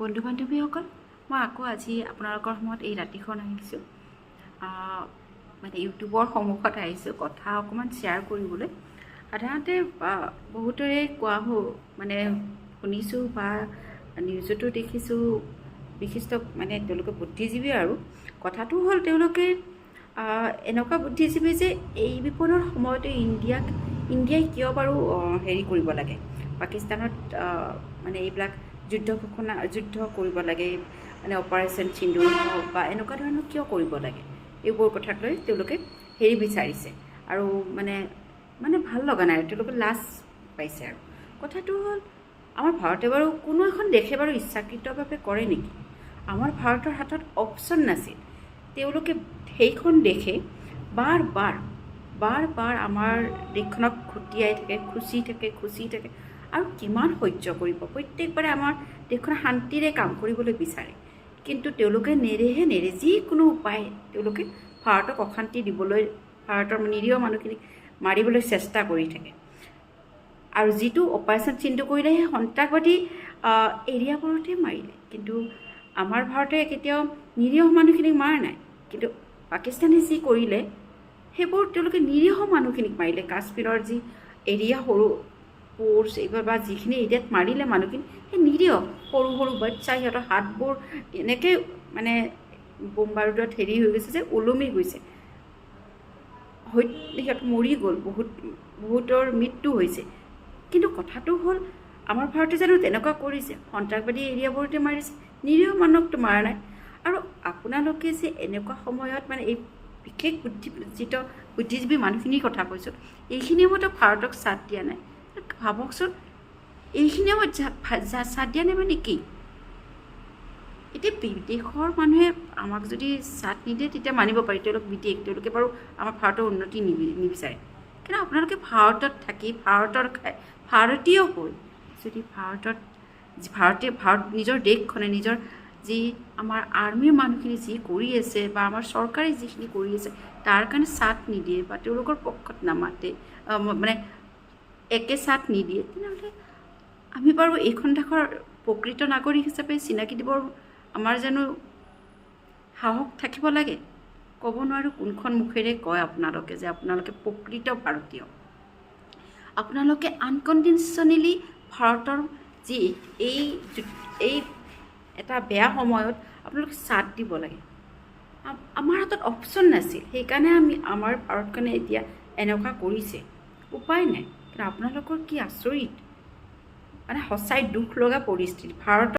বন্ধু বান্ধৱীসকল, মই আকৌ আজি আপোনালোকৰ সময়ত এই ৰাতিখন আহিছোঁ, মানে ইউটিউবৰ সন্মুখত আহিছোঁ কথা অকণমান শ্বেয়াৰ কৰিবলৈ। সাধাৰণতে বহুতৰে কোৱা মানে শুনিছোঁ বা নিউজতো দেখিছোঁ, বিশিষ্ট মানে তেওঁলোকে বুদ্ধিজীৱী, আৰু কথাটো হ'ল তেওঁলোকে এনেকুৱা বুদ্ধিজীৱী যে এই বিপদৰ সময়তে ইণ্ডিয়াই কিয় বাৰু হেৰি কৰিব লাগে, পাকিস্তানত মানে এইবিলাক যুদ্ধ কৰিব লাগে, মানে অপাৰেশ্যন সিন্দুৰ হওক বা এনেকুৱা ধৰণৰ কিয় কৰিব লাগে, এইবোৰ কথাক লৈ তেওঁলোকে হেৰি বিচাৰিছে। আৰু মানে ভাল লগা নাই, তেওঁলোকে লাজ পাইছে। আৰু কথাটো হ'ল, আমাৰ ভাৰতে বাৰু কোনো এখন দেশে বাৰু ইচ্ছাকৃতভাৱে কৰে নেকি? আমাৰ ভাৰতৰ হাতত অপশ্যন নাছিল। তেওঁলোকে সেইখন দেশে বাৰ বাৰ আমাৰ দেশখনক খুটিয়াই থাকে, খুচি থাকে। আৰু কিমান সহ্য কৰিব? প্ৰত্যেকবাৰে আমাৰ দেশখন শান্তিৰে কাম কৰিবলৈ বিচাৰে, কিন্তু তেওঁলোকে নেৰে যিকোনো উপায় তেওঁলোকে ভাৰতক অশান্তি দিবলৈ, ভাৰতৰ নিৰীহ মানুহখিনিক মাৰিবলৈ চেষ্টা কৰি থাকে। আৰু যিটো অপাৰেশ্যন সিন্দুৰ কৰিলে সেই সন্ত্ৰাসবাদী এৰিয়াবোৰতে মাৰিলে, কিন্তু আমাৰ ভাৰতে কেতিয়াও নিৰীহ মানুহখিনিক মাৰা নাই। কিন্তু পাকিস্তানে যি কৰিলে সেইবোৰ তেওঁলোকে নিৰীহ মানুহখিনিক মাৰিলে। কাশ্মীৰৰ যি এৰিয়া সৰু প'ৰ্চ এইবাৰ বা যিখিনি এৰিয়াত মাৰিলে মানুহখিনি, সেই নিৰীহ সৰু বাচ্চা, সিহঁতৰ হাতবোৰ এনেকৈ মানে বোম বাৰুদত হেৰি হৈ গৈছে যে ওলমি গৈছে, সিহঁত মৰি গ'ল, বহুতৰ মৃত্যু হৈছে। কিন্তু কথাটো হ'ল, আমাৰ ভাৰতে জানো তেনেকুৱা কৰিছে? সন্ত্ৰাসবাদী এৰিয়াবোৰতে মাৰিছে, নিৰীহ মানুহকতো মৰা নাই। আৰু আপোনালোকে যে এনেকুৱা সময়ত মানে এই বিশেষ বুদ্ধিজীৱী মানুহখিনিৰ কথা কৈছোঁ, এইখিনি সময়তো ভাৰতক চাথ দিয়া নাই। ভাবকচোন, এইখিনি সময়ত চাথ দিয়া নাই মানে কি? এতিয়া বিদেশৰ মানুহে আমাক যদি চাথ নিদিয়ে তেতিয়া মানিব পাৰি, তেওঁলোকে বাৰু আমাৰ ভাৰতৰ উন্নতি নিবিচাৰে। কিন্তু আপোনালোকে ভাৰতত থাকি, ভাৰতীয় হৈ যদি ভাৰত নিজৰ দেশখনে, নিজৰ যি আমাৰ আৰ্মীৰ মানুহখিনি যি কৰি আছে বা আমাৰ চৰকাৰে যিখিনি কৰি আছে তাৰ কাৰণে চাথ নিদিয়ে বা তেওঁলোকৰ পক্ষত নামাতে, মানে একে চাথ নিদিয়ে, তেনেহ'লে আমি বাৰু এইখন দেশৰ প্ৰকৃত নাগৰিক হিচাপে চিনাকি দিবৰ আমাৰ জানো সাহস থাকিব লাগে? ক'ব নোৱাৰোঁ কোনখন মুখেৰে কয় আপোনালোকে যে আপোনালোকে প্ৰকৃত ভাৰতীয়। আপোনালোকে আনকণ্ডিশ্যনেলি ভাৰতৰ যি এই এটা বেয়া সময়ত আপোনালোকে চাথ দিব লাগে। আমাৰ হাতত অপশ্যন নাছিল, সেইকাৰণে আমাৰ ভাৰতখনে এতিয়া এনেকুৱা কৰিছে, উপায় নাই। কিন্তু আপোনালোকৰ কি আচৰিত, মানে সঁচাই দুখ লগা পৰিস্থিতি। ভাৰতৰ